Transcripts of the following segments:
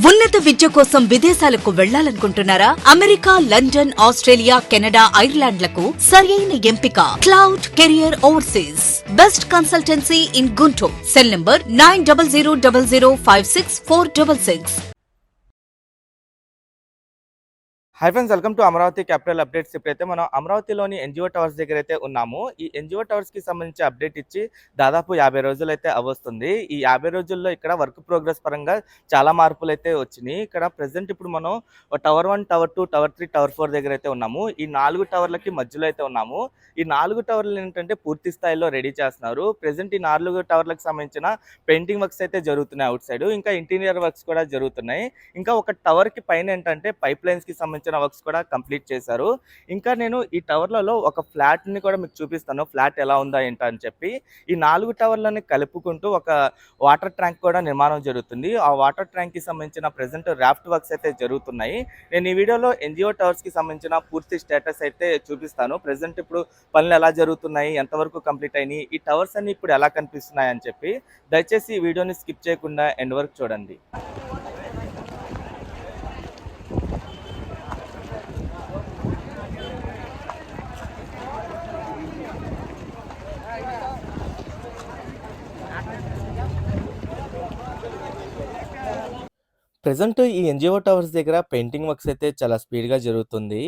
ఉన్నత విద్య కోసం విదేశాలకు వెళ్లాలనుకుంటున్నారా? అమెరికా, లండన్, ఆస్ట్రేలియా, కెనడా, ఐర్లాండ్లకు సరియైన ఎంపిక cloud career overseas. Best consultancy in Guntur. Cell number 9000056466. Hi friends, welcome to Amaravati capital updates. ఇప్పుడైతే మనం అమరావతిలోని ఎన్జిఓ టవర్స్ దగ్గర అయితే ఉన్నాము. ఈ ఎన్జిఓ టవర్స్కి సంబంధించి అప్డేట్ ఇచ్చి దాదాపు 50 రోజులు అయితే అవస్తుంది. ఈ 50 రోజుల్లో ఇక్కడ వర్క్ ప్రోగ్రెస్ పరంగా చాలా మార్పులు అయితే వచ్చినాయి. ఇక్కడ ప్రెసెంట్ ఇప్పుడు మనం టవర్ 1, టవర్ 2, టవర్ 3, టవర్ 4 దగ్గర అయితే ఉన్నాము. ఈ 4 టవర్లకి మధ్యలో అయితే ఉన్నాము. ఈ 4 టవర్లు ఏంటంటే పూర్తి స్థాయిలో రెడీ చేస్తున్నారు. ప్రెసెంట్ ఈ 4 టవర్లకు సంబంధించిన పెయింటింగ్ వర్క్స్ అయితే జరుగుతున్నాయి అవుట్ సైడ్. ఇంకా ఇంటీరియర్ వర్క్స్ కూడా జరుగుతున్నాయి. ఇంకా ఒక టవర్కి పైన ఏంటంటే పైప్ లైన్స్కి సంబంధించిన వర్క్స్ కూడా కంప్లీట్ చేశారు. ఇంకా నేను ఈ టవర్లలో ఒక ఫ్లాట్ ని కూడా మీకు చూపిస్తాను, ఫ్లాట్ ఎలా ఉందా ఏంటో అని చెప్పి. ఈ 4 టవర్లని కలుపుకుంటూ ఒక వాటర్ ట్యాంక్ కూడా నిర్మాణం జరుగుతుంది. ఆ వాటర్ ట్యాంక్ కి సంబంధించిన ప్రెసెంట్ రాఫ్ట్ వర్క్స్ అయితే జరుగుతున్నాయి. నేను ఈ వీడియోలో ఎన్జిఓ టవర్స్ కి సంబంధించిన పూర్తి స్టేటస్ అయితే చూపిస్తాను. ప్రెసెంట్ ఇప్పుడు పనులు ఎలా జరుగుతున్నాయి, ఎంతవరకు కంప్లీట్ అయినాయి, ఈ టవర్స్ అన్ని ఇప్పుడు ఎలా కనిపిస్తున్నాయి అని చెప్పి దయచేసి ఈ వీడియోని స్కిప్ చేయకుండా ఎండ్ వరకు చూడండి. ప్రెజెంట్ ఈ ఎన్జిఓ టవర్స్ దగ్గర పెయింటింగ్ వర్క్స్ అయితే చాలా స్పీడ్గా జరుగుతుంది.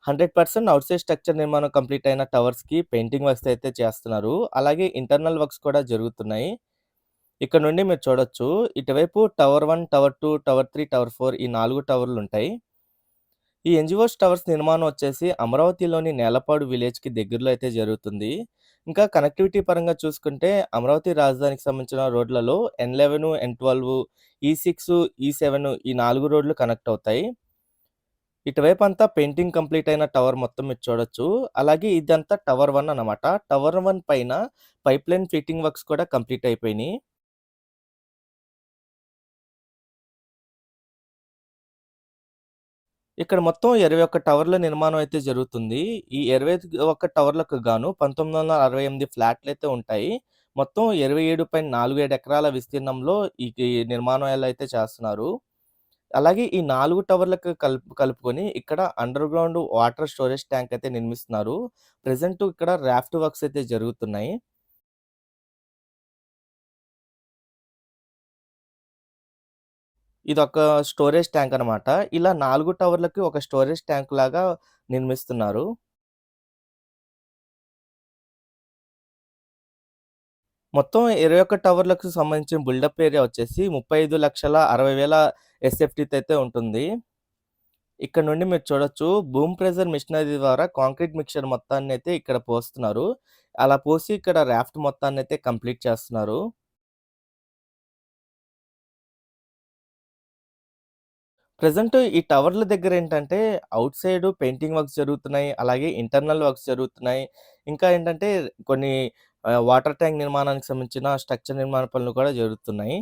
100% అవుట్ సైడ్ స్ట్రక్చర్ నిర్మాణం కంప్లీట్ అయిన టవర్స్కి పెయింటింగ్ వర్క్స్ అయితే చేస్తున్నారు. అలాగే ఇంటర్నల్ వర్క్స్ కూడా జరుగుతున్నాయి. ఇక్కడ నుండి మీరు చూడొచ్చు, ఇటువైపు టవర్ 1, టవర్ 2, టవర్ 3, టవర్ 4 ఈ 4 టవర్లు ఉంటాయి. ఈ ఎన్జిఓస్ టవర్స్ నిర్మాణం వచ్చేసి అమరావతిలోని నేలపాడు విలేజ్కి దగ్గరలో అయితే జరుగుతుంది. ఇంకా కనెక్టివిటీ పరంగా చూసుకుంటే అమరావతి రాజధానికి సంబంధించిన రోడ్లలో N11, N12, E6, E7 ఈ 4 రోడ్లు కనెక్ట్ అవుతాయి. ఇటువైపు అంతా పెయింటింగ్ కంప్లీట్ అయిన టవర్ మొత్తం మీరు చూడొచ్చు. అలాగే ఇదంతా టవర్ 1 అన్నమాట. టవర్ 1 పైన పైప్ లైన్ ఫిట్టింగ్ వర్క్స్ కూడా కంప్లీట్ అయిపోయినాయి. ఇక్కడ మొత్తం 21 టవర్ల నిర్మాణం అయితే జరుగుతుంది. ఈ 21 టవర్లకు గాను 1968 ఫ్లాట్‌లయితే ఉంటాయి. మొత్తం 27.47 ఎకరాల విస్తీర్ణంలో ఈ నిర్మాణాలైతే చేస్తున్నారు. అలాగే ఈ 4 టవర్లకు కలుపుకొని ఇక్కడ under ground water storage tank అయితే నిర్మిస్తున్నారు. ప్రెజెంట్ ఇక్కడ రాఫ్ట్ వర్క్స్ అయితే జరుగుతున్నాయి. ఇదొక స్టోరేజ్ ట్యాంక్ అనమాట. ఇలా 4 టవర్లకి ఒక స్టోరేజ్ ట్యాంక్ లాగా నిర్మిస్తున్నారు. మొత్తం 21 టవర్లకు సంబంధించిన బిల్డప్ ఏరియా వచ్చేసి 35,60,000 ఎస్ఎఫ్టీతో అయితే ఉంటుంది. ఇక్కడ నుండి మీరు చూడొచ్చు, బూమ్ ప్రెజర్ మిషనరీ ద్వారా కాంక్రీట్ మిక్చర్ మొత్తాన్ని అయితే ఇక్కడ పోస్తున్నారు. అలా పోసి ఇక్కడ రాఫ్ట్ మొత్తాన్ని అయితే కంప్లీట్ చేస్తున్నారు. ప్రెజెంట్ ఈ టవర్ల దగ్గర ఏంటంటే అవుట్ సైడ్ పెయింటింగ్ వర్క్స్ జరుగుతున్నాయి. అలాగే ఇంటర్నల్ వర్క్స్ జరుగుతున్నాయి. ఇంకా ఏంటంటే కొన్ని వాటర్ ట్యాంక్ నిర్మాణానికి సంబంధించిన స్ట్రక్చర్ నిర్మాణ పనులు కూడా జరుగుతున్నాయి.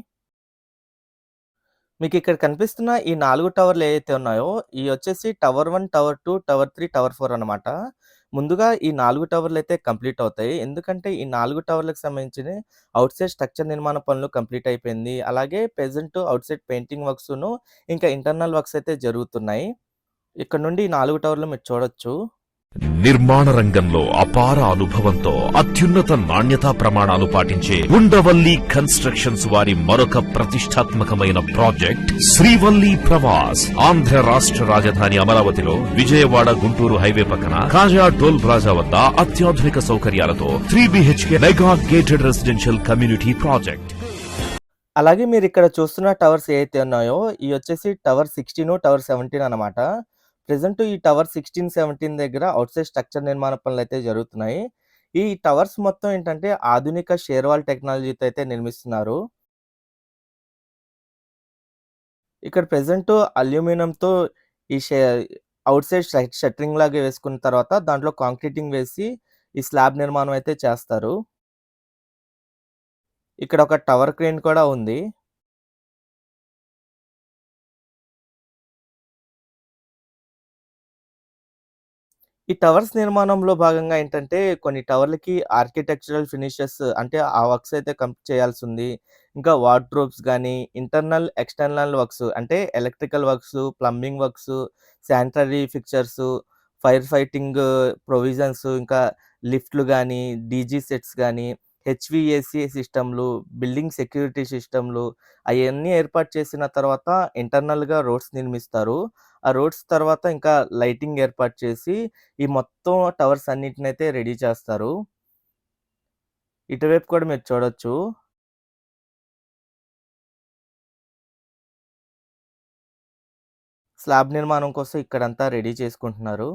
మీకు ఇక్కడ కనిపిస్తున్న ఈ 4 టవర్లు ఏవైతే ఉన్నాయో, ఇవి వచ్చేసి టవర్ 1, టవర్ 2, టవర్ 3, టవర్ 4 అనమాట. ముందుగా ఈ 4 టవర్లు అయితే కంప్లీట్ అవుతాయి. ఎందుకంటే ఈ 4 టవర్లకు సంబంధించిన అవుట్ సైడ్ స్ట్రక్చర్ నిర్మాణ పనులు కంప్లీట్ అయిపోయింది. అలాగే ప్రెజెంట్ అవుట్ సైడ్ పెయింటింగ్ వర్క్స్‌ను ఇంకా ఇంటర్నల్ వర్క్స్ అయితే జరుగుతున్నాయి. ఇక్కడ నుండి ఈ 4 టవర్లు మీరు చూడొచ్చు. నిర్మాణ రంగంలో అపార అనుభవంతో అత్యున్నత నాణ్యతా ప్రమాణాలు పాటించే ఉండవల్లి కన్స్ట్రక్షన్స్ వారి మరొక ప్రతిష్టాత్మకమైన ప్రాజెక్ట్ శ్రీవల్లి ప్రవాస్. ఆంధ్ర రాష్ట్ర రాజధాని అమరావతిలో విజయవాడ గుంటూరు హైవే పక్కన కాజా టోల్ ప్లాజా వద్ద అత్యాధునిక సౌకర్యాలతో 3 BHK mega gated residential community project. అలాగే మీరు ఇక్కడ చూస్తున్న టవర్స్ ఏవైతే ఉన్నాయో, ఇవి వచ్చేసి టవర్ 16, టవర్ 17 అనమాట. ప్రెజెంట్ ఈ టవర్ 16, 17 దగ్గర అవుట్ సైడ్ స్ట్రక్చర్ నిర్మాణ పనులు అయితే జరుగుతున్నాయి. ఈ టవర్స్ మొత్తం ఏంటంటే ఆధునిక షేర్వాల్ టెక్నాలజీతో అయితే నిర్మిస్తున్నారు. ఇక్కడ ప్రెజెంట్ అల్యూమినియంతో ఈ అవుట్ సైడ్ షట్టరింగ్ లాగా వేసుకున్న తర్వాత దాంట్లో కాంక్రీటింగ్ వేసి ఈ స్లాబ్ నిర్మాణం అయితే చేస్తారు. ఇక్కడ ఒక టవర్ క్రేన్ కూడా ఉంది. ఈ టవర్స్ నిర్మాణంలో భాగంగా ఏంటంటే, కొన్ని టవర్‌లకి ఆర్కిటెక్చరల్ ఫినిషెస్ అంటే, ఆ వర్క్స్ అయితే చేయాల్సుంది. ఇంకా వార్డ్‌రోబ్స్ గానీ, ఇంటర్నల్, ఎక్స్‌టర్నల్ వర్క్స్ అంటే, electrical works, plumbing works, sanitary fixtures, fire fighting provisions, ఇంకా లిఫ్ట్‌లు గానీ, డీజీ సెట్స్ గానీ, హెచ్‌విఏసీ సిస్టమ్‌లు, బిల్డింగ్ సెక్యూరిటీ సిస్టమ్‌లు అయన్నీ ఏర్పాటు చేసిన తర్వాత ఇంటర్నల్‌గా రోడ్స్ నిర్మిస్తారు. ఆ రోడ్స్ తర్వాత ఇంకా లైటింగ్ ఏర్పాటు చేసి ఈ మొత్తం టవర్స్ అన్నిటినైతే రెడీ చేస్తారు. ఇటువైపు కూడా మీరు చూడొచ్చు. స్లాబ్ నిర్మాణం కోసం ఇక్కడంతా రెడీ చేసుకుంటున్నారు.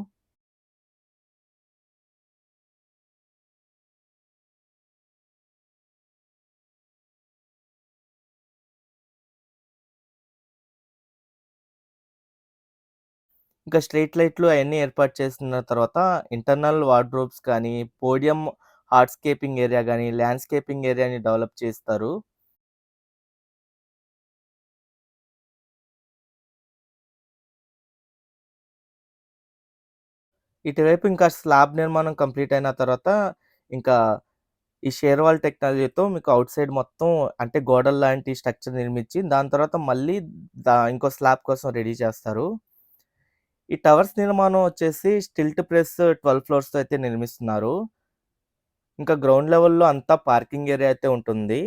ఇంకా స్ట్రీట్ లైట్లు అయన్నీ ఏర్పాటు చేసిన తర్వాత ఇంటర్నల్ వార్డ్‌రోబ్స్ కానీ, పోడియం హార్డ్‌స్కేపింగ్ ఏరియా గానీ, ల్యాండ్‌స్కేపింగ్ ఏరియాని డెవలప్ చేస్తారు. ఇటువైపు ఇంకా స్లాబ్ నిర్మాణం కంప్లీట్ అయిన తర్వాత ఇంకా ఈ షేర్ వాల్ టెక్నాలజీతో మీకు ఔట్ సైడ్ మొత్తం అంటే గోడల్లాంటి స్ట్రక్చర్ నిర్మించి, దాని తర్వాత మళ్ళీ ఇంకో స్లాబ్ కోసం రెడీ చేస్తారు. ఈ టవర్స్ నిర్మాణం వచ్చేసి స్టిల్ట్ ప్రెస్ 12 ఫ్లోర్స్‌తో అయితే నిర్మిస్తున్నారు. ఇంకా గ్రౌండ్ లెవెల్‌లో అంతా పార్కింగ్ ఏరియా అయితే ఉంటుంది.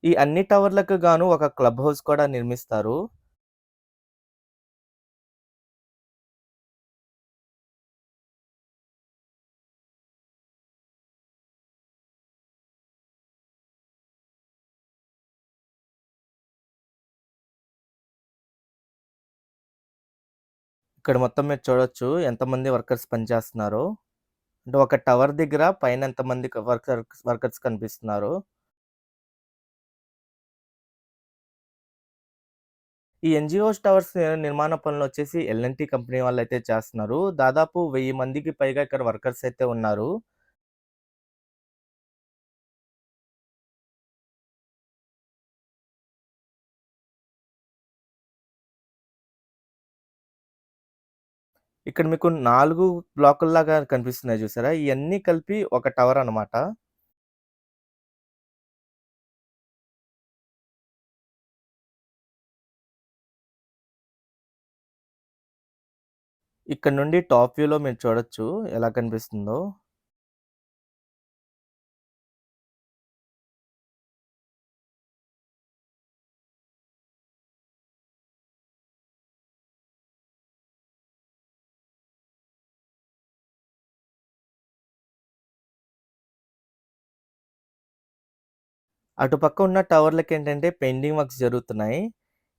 ఈ అన్ని టవర్‌లకు గాను ఒక క్లబ్ హౌస్ కూడా నిర్మిస్తారు. ఇక్కడ మొత్తం మీరు చూడొచ్చు ఎంతమంది వర్కర్స్ పనిచేస్తున్నారో. అంటే ఒక టవర్ దగ్గర పైన ఎంతమంది వర్కర్స్ కనిపిస్తున్నారో. ఈ ఎన్‌జిఓస్ టవర్స్ నిర్మాణ పనులొచ్చేసి ఎల్&టీ కంపెనీ వాళ్ళైతే చేస్తున్నారు. దాదాపు 1000 మందికి పైగా ఇక్కడ వర్కర్స్ అయితే ఉన్నారు. ఇక్కడ మీకు 4 బ్లాకుల్లాగా కనిపిస్తున్నాయి చూసారా? ఇయన్నీ కలిపి ఒక టవర్ అనమాట. ఇక్కడ నుండి టాప్ వ్యూలో మీరు చూడొచ్చు ఎలా కనిపిస్తుందో. అటుపక్క ఉన్న టవర్‌లకేంటంటే పెయింటింగ్ వర్క్స్ జరుగుతున్నాయి.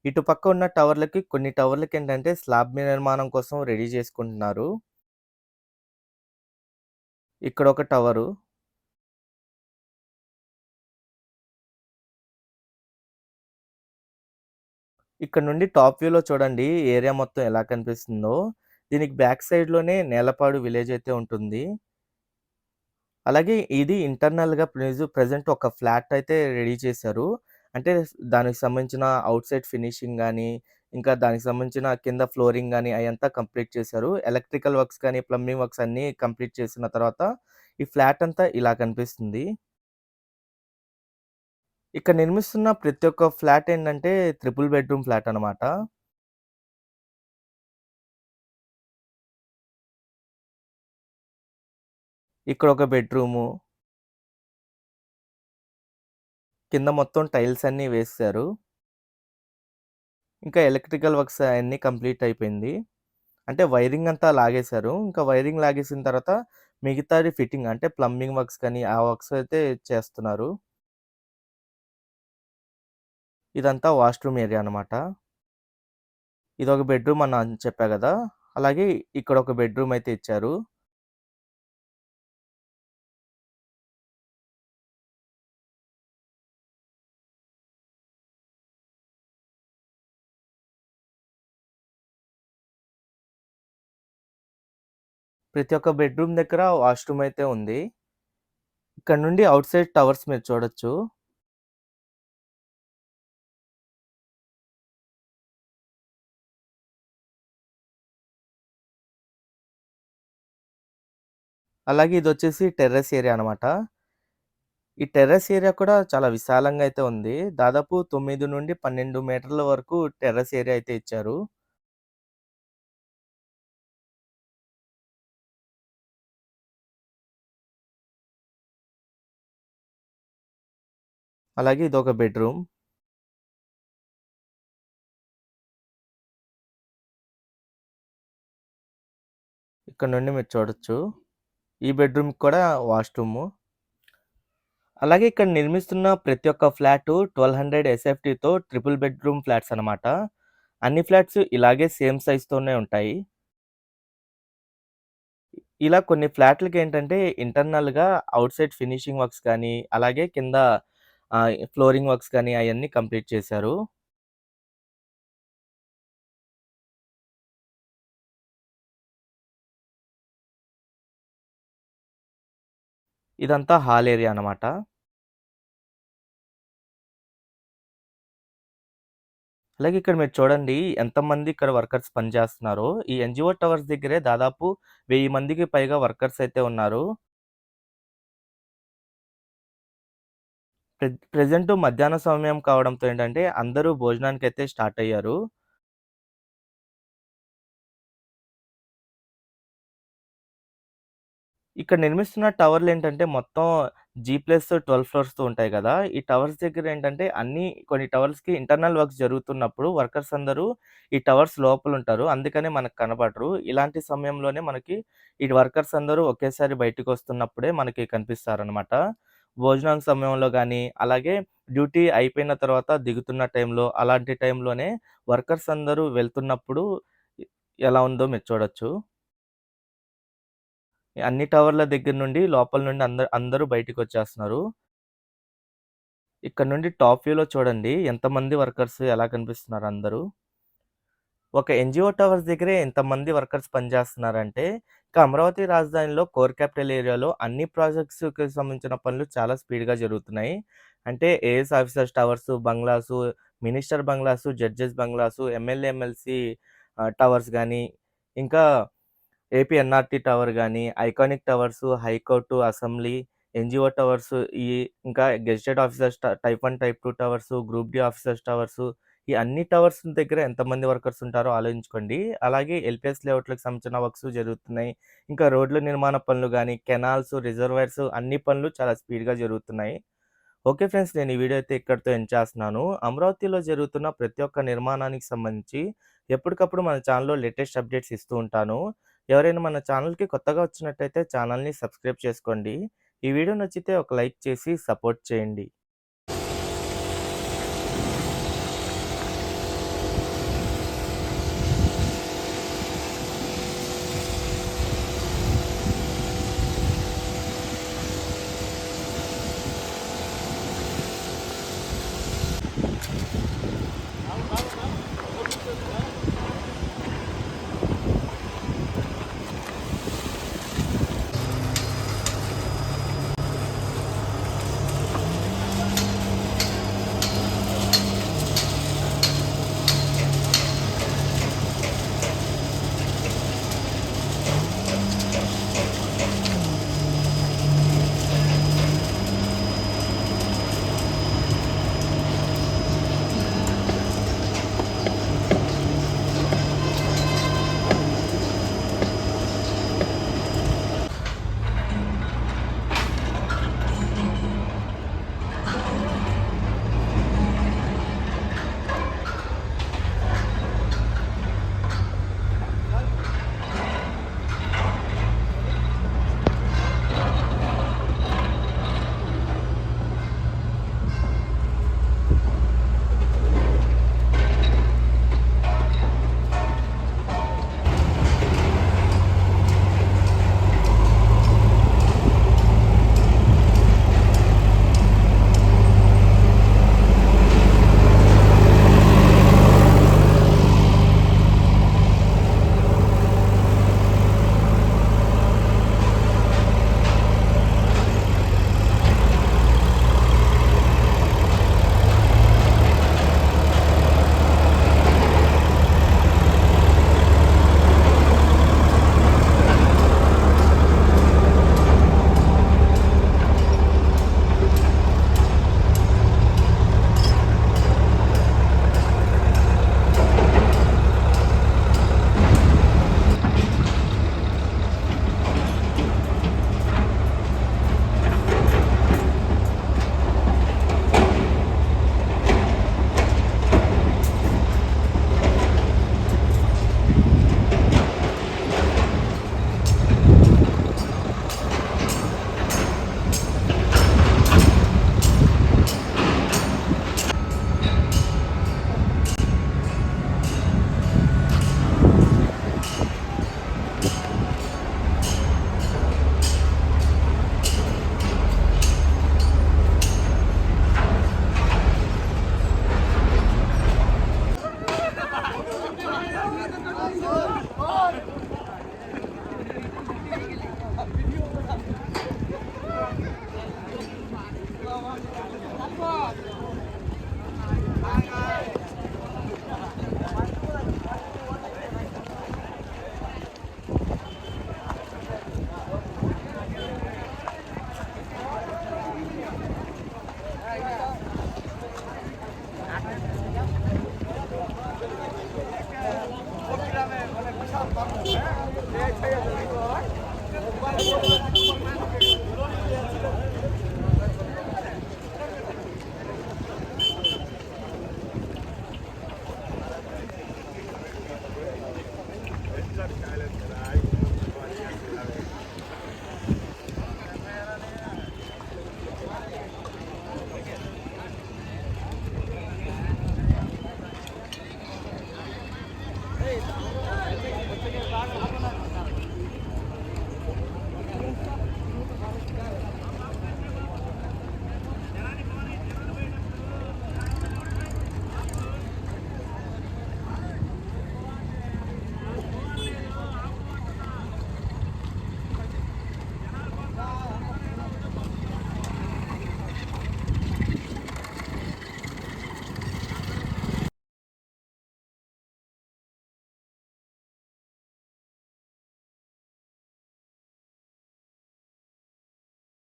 ఇటుపక్క ఉన్న టవర్‌లకి కొన్ని టవర్‌లకేంటంటే స్లాబ్ నిర్మాణం కోసం రెడీ చేసుకుంటున్నారు. ఇక్కడొక టవరు. ఇక్కడ నుండి టాప్ వ్యూలో చూడండి ఏరియా మొత్తం ఎలా కనిపిస్తుందో. దీనికి బ్యాక్ సైడ్‌లోనే నేలపాడు విలేజ్ అయితే ఉంటుంది. అలాగే ఇది ఇంటర్నల్‌గా ప్రెజెంట్ ఒక ఫ్లాట్ అయితే రెడీ చేశారు. అంటే దానికి సంబంధించిన ఔట్‌సైడ్ ఫినిషింగ్ గాని, ఇంకా దానికి సంబంధించిన కింద ఫ్లోరింగ్ గాని అయంతా కంప్లీట్ చేశారు. ఎలక్ట్రికల్ వర్క్స్ కానీ, ప్లంబింగ్ వర్క్స్ అన్నీ కంప్లీట్ చేసిన తర్వాత ఈ ఫ్లాట్ అంతా ఇలా కనిపిస్తుంది. ఇక్కడ నిర్మిస్తున్న ప్రతి ఒక్క ఫ్లాట్ ఏంటంటే ట్రిపుల్ బెడ్‌రూమ్ ఫ్లాట్ అనమాట. ఇక్కడ ఒక బెడ్‌రూము, కింద మొత్తం టైల్స్ అన్నీ వేసేశారు. ఇంకా ఎలక్ట్రికల్ వర్క్స్ అయన్నీ కంప్లీట్ అయిపోయింది. అంటే వైరింగ్ అంతా లాగేశారు. ఇంకా వైరింగ్ లాగేసిన తర్వాత మిగతాది ఫిట్టింగ్ అంటే ప్లంబింగ్ వర్క్స్ కానీ, ఆ వర్క్స్ అయితే చేస్తున్నారు. ఇదంతా వాష్‌రూమ్ ఏరియా అనమాట. ఇదొక బెడ్‌రూమ్ అని చెప్పా గదా! అలాగే ఇక్కడొక బెడ్‌రూమ్ అయితే ఇచ్చారు. ప్రతి ఒక్క బెడ్‌రూమ్ దగ్గర వాష్‌రూమ్ అయితే ఉంది. ఇక్కడ నుండి ఔట్ సైడ్ టవర్స్ మీరు చూడొచ్చు. అలాగే ఇదొచ్చేసి టెర్రస్ ఏరియా అనమాట. ఈ టెర్రస్ ఏరియా కూడా చాలా విశాలంగా అయితే ఉంది. దాదాపు 9-12 మీటర్ల వరకు టెర్రస్ ఏరియా అయితే ఇచ్చారు. అలాగే ఇదొక బెడ్‌రూమ్. ఇక్కడ నుండి మీరు చూడొచ్చు. ఈ బెడ్‌రూమ్‌కి కూడా వాష్‌రూము. అలాగే ఇక్కడ నిర్మిస్తున్న ప్రతి ఒక్క ఫ్లాటు 1200 ఎస్ఎఫ్‌టితో ట్రిపుల్ బెడ్‌రూమ్ ఫ్లాట్స్ అనమాట. అన్ని ఫ్లాట్స్ ఇలాగే సేమ్ సైజ్‌తోనే ఉంటాయి. ఇలా కొన్ని ఫ్లాట్‌లకేంటంటే ఇంటర్నల్‌గా ఔట్‌సైడ్ ఫినిషింగ్ వర్క్స్ కానీ, అలాగే కింద ఫ్లోరింగ్ వర్క్స్ కానీ అయన్నీ కంప్లీట్ చేశారు. ఇదంతా హాల్ ఏరియా అనమాట. అలాగే ఇక్కడ మీరు చూడండి ఎంతమంది ఇక్కడ వర్కర్స్ పనిచేస్తున్నారో. ఈ ఎన్‌జీఓ టవర్స్ దగ్గరే దాదాపు 1000 మందికి పైగా వర్కర్స్ అయితే ఉన్నారు. ప్రెజెంట్ మధ్యాహ్న సమయం కావడంతో ఏంటంటే అందరూ భోజనానికైతే స్టార్ట్ అయ్యారు. ఇక్కడ నిర్మిస్తున్న టవర్‌లేంటంటే మొత్తం జీ+12 ఫ్లోర్స్‌తో ఉంటాయి గదా! ఈ టవర్స్ దగ్గర ఏంటంటే కొన్ని టవర్స్‌కి ఇంటర్నల్ వర్క్స్ జరుగుతున్నప్పుడు వర్కర్స్ అందరూ ఈ టవర్స్ లోపలుంటారు. అందుకనే మనకు కనపడరు. ఇలాంటి సమయంలోనే మనకి ఈ వర్కర్స్ అందరూ ఒకేసారి బయటికొస్తున్నప్పుడే మనకి కనిపిస్తారనమాట. భోజనం సమయంలో గానీ, అలాగే డ్యూటీ అయిపోయిన తర్వాత దిగుతున్న టైంలో, అలాంటి టైంలోనే వర్కర్స్ అందరూ వెళ్తున్నప్పుడు ఎ ఎలా ఉందో మీరు చూడొచ్చు. అన్ని టవర్ల దగ్గర నుండి లోపల నుండి అందరూ బయటికొచ్చేస్తున్నారు. ఇక్కడ నుండి టాప్ వ్యూలో చూడండి ఎంతమంది వర్కర్స్ ఎలా కనిపిస్తున్నారు అందరూ. ఒక ఎన్‌జీఓ టవర్స్ దగ్గరే ఇంతమంది వర్కర్స్ పనిచేస్తున్నారంటే, ఇక అమరావతి రాజధానిలో కోర్ క్యాపిటల్ ఏరియాలో అన్ని ప్రాజెక్ట్స్‌కి సంబంధించిన పనులు చాలా స్పీడ్‌గా జరుగుతున్నాయి. అంటే AS officers towers, bungalows, minister bungalows, judges bungalows, MLA, MLC towers గానీ, ఇంకా ఏపీ ఎన్ఆర్‌టీ టవర్ గాని, iconic towers, high court, assembly, NGO towers, ఇంకా gazetted officers type 1, type 2 towers, group D officers towers, ఈ అన్ని టవర్స్ దగ్గర ఎంతమంది వర్కర్స్ ఉంటారో ఆలోచించుకోండి. అలాగే ఎల్‌పీఎస్ లేఅవుట్‌లకు సంబంధించిన వర్క్స్ జరుగుతున్నాయి. ఇంకా రోడ్ల నిర్మాణ పనులు గాని, కెనాల్స్, రిజర్వాయర్స్ అన్ని పనులు చాలా స్పీడ్‌గా జరుగుతున్నాయి. Okay friends. నేను ఈ వీడియో అయితే ఇక్కడితో ఎండ్ చేస్తున్నాను. అమరావతిలో జరుగుతున్న ప్రతి ఒక్క నిర్మాణానికి సంబంధించి ఎప్పటికప్పుడు మన ఛానెల్‌లో లేటెస్ట్ అప్డేట్స్ ఇస్తూ ఉంటాను. ఎవరైనా మన ఛానెల్‌కి కొత్తగా వచ్చినట్టయితే ఛానెల్‌ని సబ్స్క్రైబ్ చేసుకోండి. ఈ వీడియో నచ్చితే ఒక లైక్ చేసి సపోర్ట్ చేయండి.